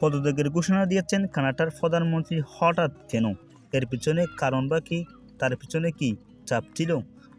পদত্যাগের ঘোষণা দিয়েছেন কানাডার প্রধানমন্ত্রী হঠাৎ কেন? এর পিছনে কারণ বা কি? তার পিছনে কি চাপ ছিল?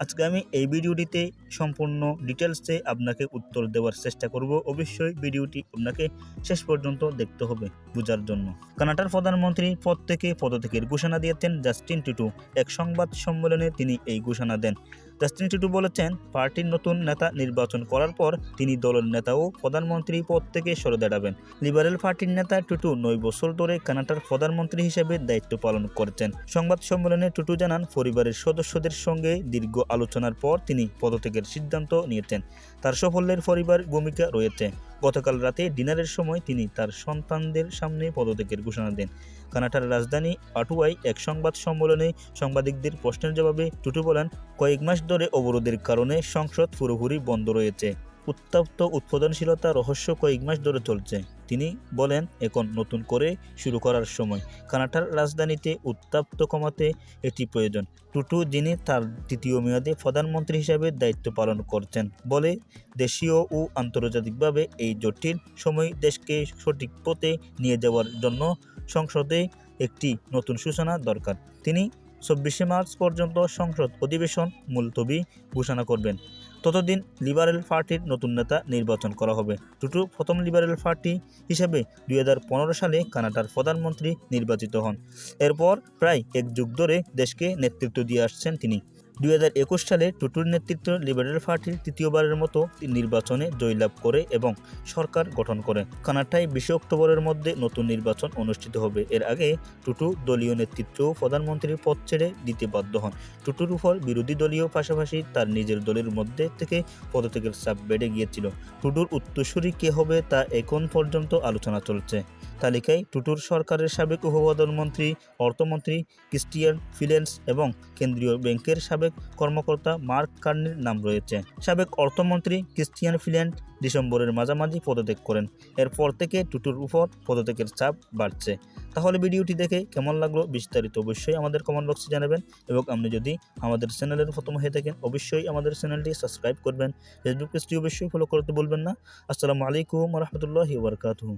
আজকে আমি এই ভিডিওটিতে সম্পূর্ণ ডিটেলসে আপনাকে উত্তর দেওয়ার চেষ্টা করব। অবশ্যই ভিডিওটি আপনাকে শেষ পর্যন্ত দেখতে হবে বোঝার জন্য। কানাডার প্রধানমন্ত্রী পদ থেকে পদত্যাগের ঘোষণা দিয়েছেন জাস্টিন ট্রুডো। এক সংবাদ সম্মেলনে তিনি এই ঘোষণা দেন। জাস্টিন ট্রুডো বলেছেন, পার্টির নতুন নেতা নির্বাচন করার পর তিনি দলের নেতা ও প্রধানমন্ত্রী পদ থেকে সরে দাঁড়াবেন। লিবারেল পার্টির নেতা ট্রুডো 9 বছর ধরে কানাডার প্রধানমন্ত্রী হিসেবে দায়িত্ব পালন করছেন। সংবাদ সম্মেলনে ট্রুডো জানান, পরিবারের সদস্যদের সঙ্গে দীর্ঘ আলোচনার পর তিনি পদত্যাগের সিদ্ধান্ত নিয়েছেন। তার সাফল্যের পরিবার ভূমিকা রয়েছে। গতকাল রাতে ডিনারের সময় তিনি তার সন্তানদের সামনে পদত্যাগের ঘোষণা দেন। কানাডার রাজধানী অটোয়ায় এক সংবাদ সম্মেলনে সাংবাদিকদের প্রশ্নের জবাবে ট্রুডো বলেন, কয়েক মাস ধরে অবরোধের কারণে সংসদ পুরোপুরি বন্ধ রয়েছে। উত্তপ্ত উৎপাদনশীলতা রহস্য কয়েক মাস ধরে চলছে। তিনি বলেন, এখন নতুন করে শুরু করার সময়। কানাডার রাজধানীতে উত্তপ্ত কমাতে এটি প্রয়োজন। ট্রুডো, যিনি তার তৃতীয় মেয়াদে প্রধানমন্ত্রী হিসাবে দায়িত্ব পালন করছেন, বলে দেশীয় ও আন্তর্জাতিকভাবে এই জটিল সময় দেশকে সঠিক পথে নিয়ে যাওয়ার জন্য সংসদে একটি নতুন সূচনা দরকার। তিনি 24 মার্চ পর্যন্ত সংসদ অধিবেশন মুলতবি ঘোষণা করবেন। ততদিন লিবারেল পার্টির নতুন নেতা নির্বাচন করা হবে। ট্রুডো প্রথম লিবারেল পার্টি হিসেবে 2015 সালে কানাডার প্রধানমন্ত্রী নির্বাচিত হন। এরপর প্রায় এক যুগ ধরে দেশকে নেতৃত্ব দিয়ে আসছেন তিনি। 2021 সালে ট্রুডোর নেতৃত্ব লিবারেল পার্টির তৃতীয়বারের মতো নির্বাচনে জয়লাভ করে এবং সরকার গঠন করে। কানাডায় 20 অক্টোবরের মধ্যে নতুন নির্বাচন অনুষ্ঠিত হবে। এর আগে ট্রুডো দলীয় নেতৃত্ব ও প্রধানমন্ত্রীর পদ ছেড়ে দিতে বাধ্য হন। ট্রুডোর উপর বিরোধী দলীয় পাশাপাশি তার নিজের দলের মধ্যে থেকে পদত্যাগের চাপ বেড়ে গিয়েছিল। ট্রুডোর উত্তরসূরি কে হবে তা এখন পর্যন্ত আলোচনা চলছে। তালিকায় ট্রুডোর সরকারের সাবেক উপপ্রধানমন্ত্রী, অর্থমন্ত্রী ক্রিস্টিয়ান ফিলেন্স এবং কেন্দ্রীয় ব্যাংকের সাবেক কর্মকর্তা মার্ক কার্নির নাম রয়েছে। সাবেক অর্থমন্ত্রী ক্রিস্টিয়ান ফিলেন্ট ডিসেম্বরের মাঝামাঝি পদত্যাগ করেন। এরপর থেকে ট্রুডোর উপর পদত্যাগের চাপ বাড়ছে। তাহলে ভিডিওটি দেখে কেমন লাগলো বিস্তারিত অবশ্যই আমাদের কমেন্ট বক্সে জানাবেন এবং আপনি যদি আমাদের চ্যানেলের প্রথম হয়ে থাকেন অবশ্যই আমাদের চ্যানেলটি সাবস্ক্রাইব করবেন। ফেসবুক পেজটি অবশ্যই ফলো করতে ভুলবেন না। আসসালামু আলাইকুম ওয়া রাহমাতুল্লাহি ওয়া বারাকাতুহু।